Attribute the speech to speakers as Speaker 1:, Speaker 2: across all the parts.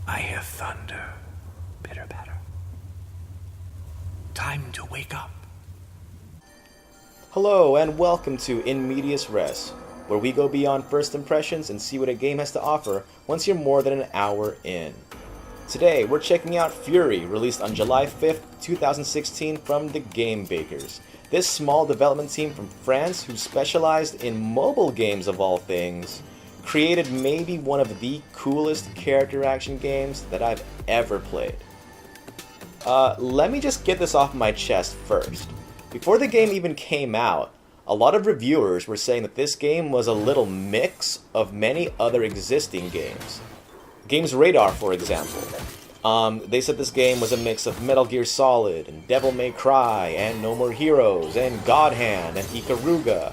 Speaker 1: I hear thunder. Pitter patter. Time to wake up.
Speaker 2: Hello and welcome to In Medias Res, where we go beyond first impressions and see what a game has to offer once you're more than an hour in. Today we're checking out Furi, released on July 5th, 2016 from the Game Bakers. This small development team from France, who specialized in mobile games of all things, created maybe one of the coolest character action games that I've ever played. Let me just get this off my chest first. Before the game even came out, a lot of reviewers were saying that this game was a little mix of many other existing games. Games Radar, for example. They said this game was a mix of Metal Gear Solid, and Devil May Cry, and No More Heroes, and God Hand, and Ikaruga.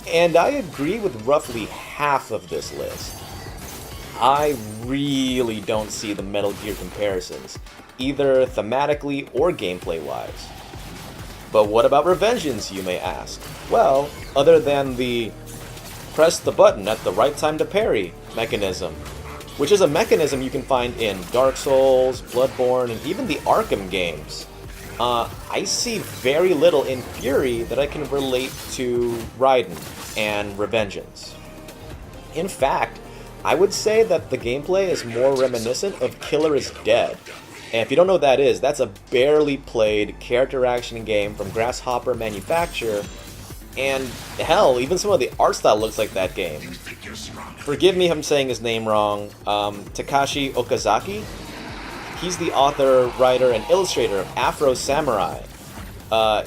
Speaker 2: And I agree with roughly half of this list. I really don't see the Metal Gear comparisons, either thematically or gameplay-wise. But what about Revengeance, you may ask? Well, other than the press the button at the right time to parry mechanism, which is a mechanism you can find in Dark Souls, Bloodborne, and even the Arkham games, I see very little in Furi that I can relate to Raiden and Revengeance. In fact, I would say that the gameplay is more reminiscent of Killer is Dead. And if you don't know what that is, that's a barely played character action game from Grasshopper Manufacture, and hell, even some of the art style looks like that game. Forgive me if I'm saying his name wrong. Takashi Okazaki? He's the author, writer, and illustrator of Afro Samurai.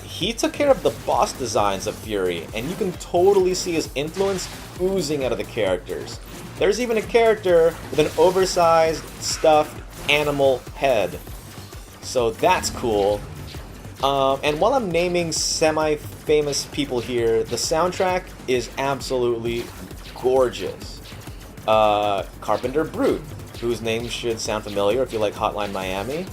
Speaker 2: He took care of the boss designs of Furi, and you can totally see his influence oozing out of the characters. There's even a character with an oversized, stuffed animal head. So that's cool. And while I'm naming semi-famous people here, the soundtrack is absolutely gorgeous. Carpenter Brute, whose name should sound familiar if you like Hotline Miami.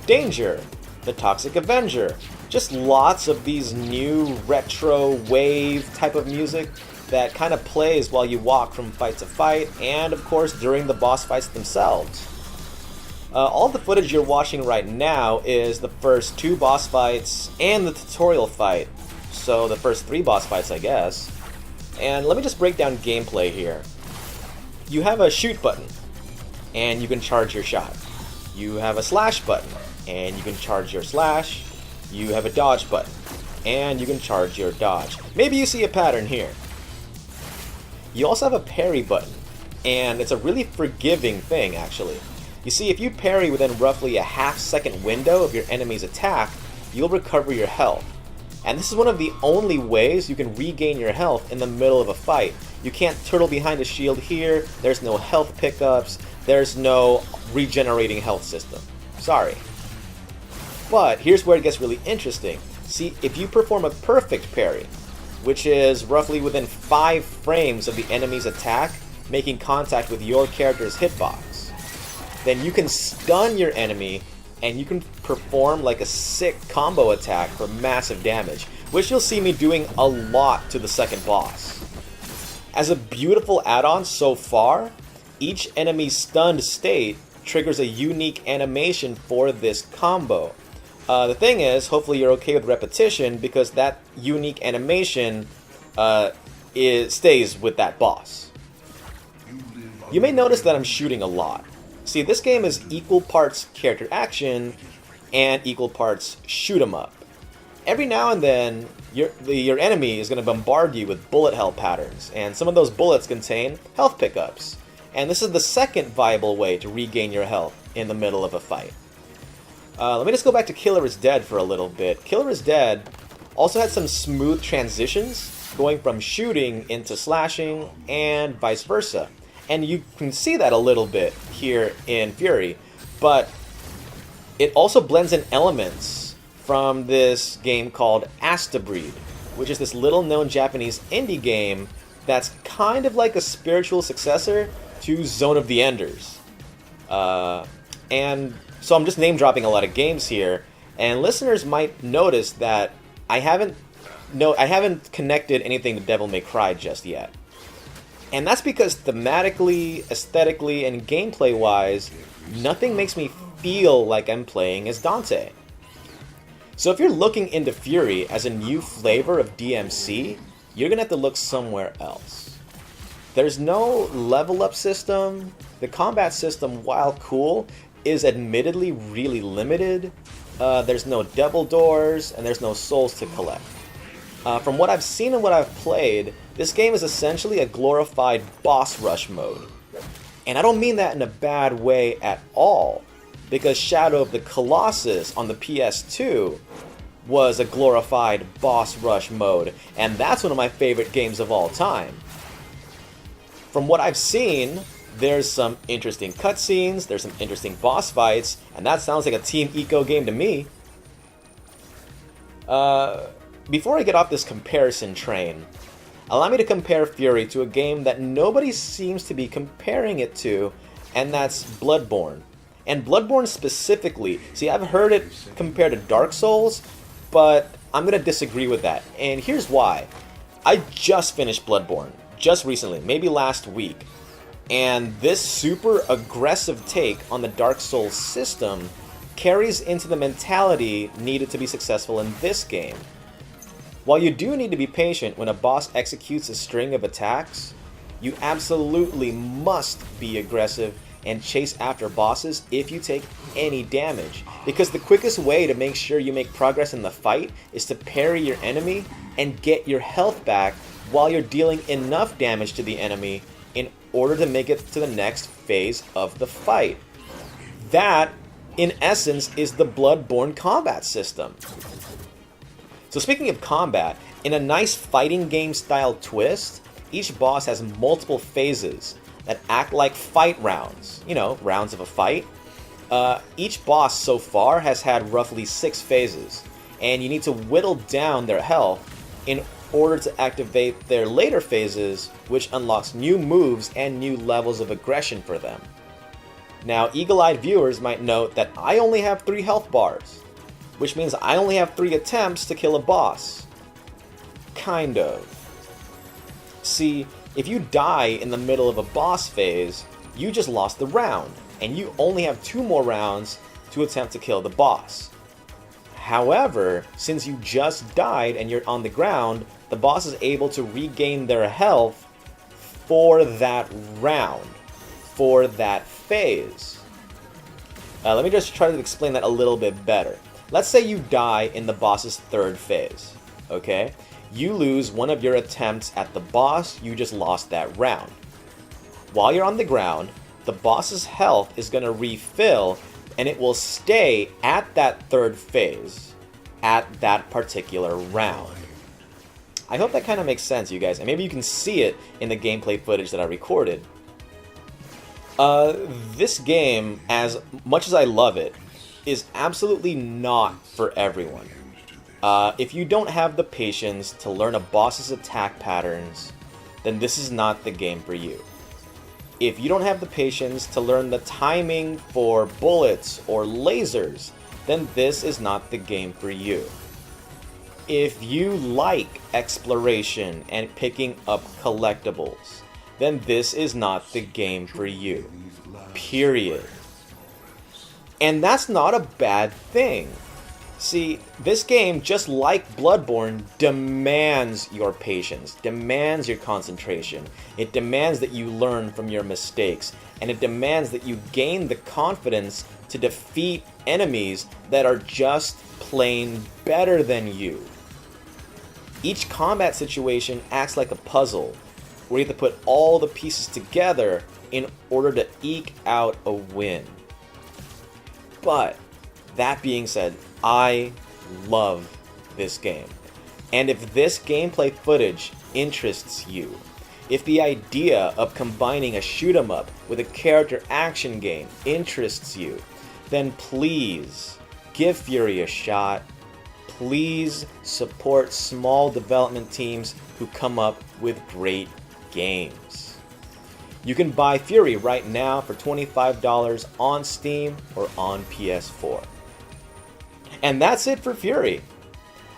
Speaker 2: Danger, The Toxic Avenger. Just lots of these new retro wave type of music that kind of plays while you walk from fight to fight, and of course during the boss fights themselves. All the footage you're watching right now is the first 2 boss fights and the tutorial fight. So the first 3 boss fights, I guess. And let me just break down gameplay here. You have a shoot button, and you can charge your shot. You have a slash button, and you can charge your slash. You have a dodge button, and you can charge your dodge. Maybe you see a pattern here. You also have a parry button, and it's a really forgiving thing, actually. You see, if you parry within roughly a half-second window of your enemy's attack, you'll recover your health. And this is one of the only ways you can regain your health in the middle of a fight. You can't turtle behind a shield here, there's no health pickups, there's no regenerating health system. Sorry. But here's where it gets really interesting. See, if you perform a perfect parry, which is roughly within 5 frames of the enemy's attack, making contact with your character's hitbox, then you can stun your enemy and you can perform like a sick combo attack for massive damage, which you'll see me doing a lot to the second boss. As a beautiful add-on so far, each enemy's stunned state triggers a unique animation for this combo. The thing is, hopefully you're okay with repetition, because that unique animation stays with that boss. You may notice that I'm shooting a lot. See, this game is equal parts character action and equal parts shoot 'em up. Every now and then, your enemy is going to bombard you with bullet hell patterns, and some of those bullets contain health pickups. And this is the second viable way to regain your health in the middle of a fight. Let me just go back to Killer is Dead for a little bit. Killer is Dead also had some smooth transitions, going from shooting into slashing, and vice versa. And you can see that a little bit here in Furi, but it also blends in elements from this game called Astabreed, which is this little-known Japanese indie game that's kind of like a spiritual successor to Zone of the Enders. And so I'm just name-dropping a lot of games here, and listeners might notice that I haven't connected anything to Devil May Cry just yet. And that's because thematically, aesthetically, and gameplay-wise, nothing makes me feel like I'm playing as Dante. So if you're looking into Furi as a new flavor of DMC, you're gonna have to look somewhere else. There's no level up system. The combat system, while cool, is admittedly really limited. There's no devil doors, and there's no souls to collect. From what I've seen and what I've played, this game is essentially a glorified boss rush mode. And I don't mean that in a bad way at all, because Shadow of the Colossus on the PS2 was a glorified boss rush mode, and that's one of my favorite games of all time. From what I've seen, there's some interesting cutscenes, there's some interesting boss fights, and that sounds like a Team Eco game to me. Before I get off this comparison train, allow me to compare Furi to a game that nobody seems to be comparing it to, and that's Bloodborne. And Bloodborne specifically, see, I've heard it compared to Dark Souls, but I'm going to disagree with that. And here's why. I just finished Bloodborne, just recently, maybe last week. And this super aggressive take on the Dark Souls system carries into the mentality needed to be successful in this game. While you do need to be patient when a boss executes a string of attacks, you absolutely must be aggressive and chase after bosses if you take any damage. Because the quickest way to make sure you make progress in the fight is to parry your enemy and get your health back while you're dealing enough damage to the enemy in order to make it to the next phase of the fight. That, in essence, is the Bloodborne combat system. So speaking of combat, in a nice fighting game style twist, each boss has multiple phases that act like fight rounds. You know, rounds of a fight. Each boss so far has had roughly 6 phases, and you need to whittle down their health in order to activate their later phases, which unlocks new moves and new levels of aggression for them. Now, eagle-eyed viewers might note that I only have 3 health bars, which means I only have 3 attempts to kill a boss. Kind of. See, if you die in the middle of a boss phase, you just lost the round, and you only have 2 more rounds to attempt to kill the boss. However, since you just died and you're on the ground, the boss is able to regain their health for that round, for that phase. Let me just try to explain that a little bit better. Let's say you die in the boss's 3rd phase, okay? You lose one of your attempts at the boss, you just lost that round. While you're on the ground, the boss's health is going to refill, and it will stay at that 3rd phase, at that particular round. I hope that kind of makes sense, you guys, and maybe you can see it in the gameplay footage that I recorded. This game, as much as I love it, is absolutely not for everyone. If you don't have the patience to learn a boss's attack patterns, then this is not the game for you. If you don't have the patience to learn the timing for bullets or lasers, then this is not the game for you. If you like exploration and picking up collectibles, then this is not the game for you. Period. And that's not a bad thing. See, this game, just like Bloodborne, demands your patience, demands your concentration. It demands that you learn from your mistakes, and it demands that you gain the confidence to defeat enemies that are just plain better than you. Each combat situation acts like a puzzle, where you have to put all the pieces together in order to eke out a win. But, that being said, I love this game. And if this gameplay footage interests you, if the idea of combining a shoot-'em-up with a character action game interests you, then please give Furi a shot. Please support small development teams who come up with great games. You can buy Furi right now for $25 on Steam or on PS4. And that's it for Furi.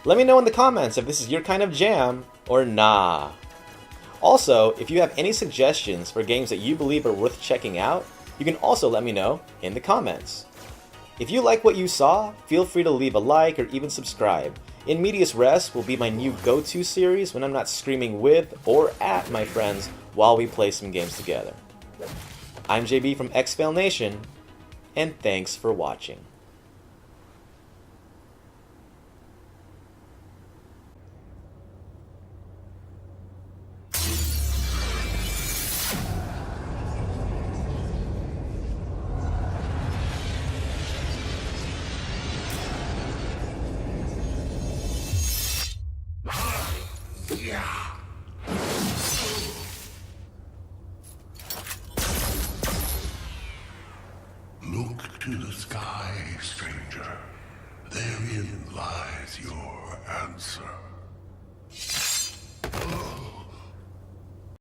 Speaker 2: Let me know in the comments if this is your kind of jam or nah. Also, if you have any suggestions for games that you believe are worth checking out, you can also let me know in the comments. If you like what you saw, feel free to leave a like or even subscribe. In Medias Res will be my new go-to series when I'm not screaming with or at my friends while we play some games together. I'm JB from XFail Nation, and thanks for watching.
Speaker 3: Look to the sky, stranger. Therein lies your answer.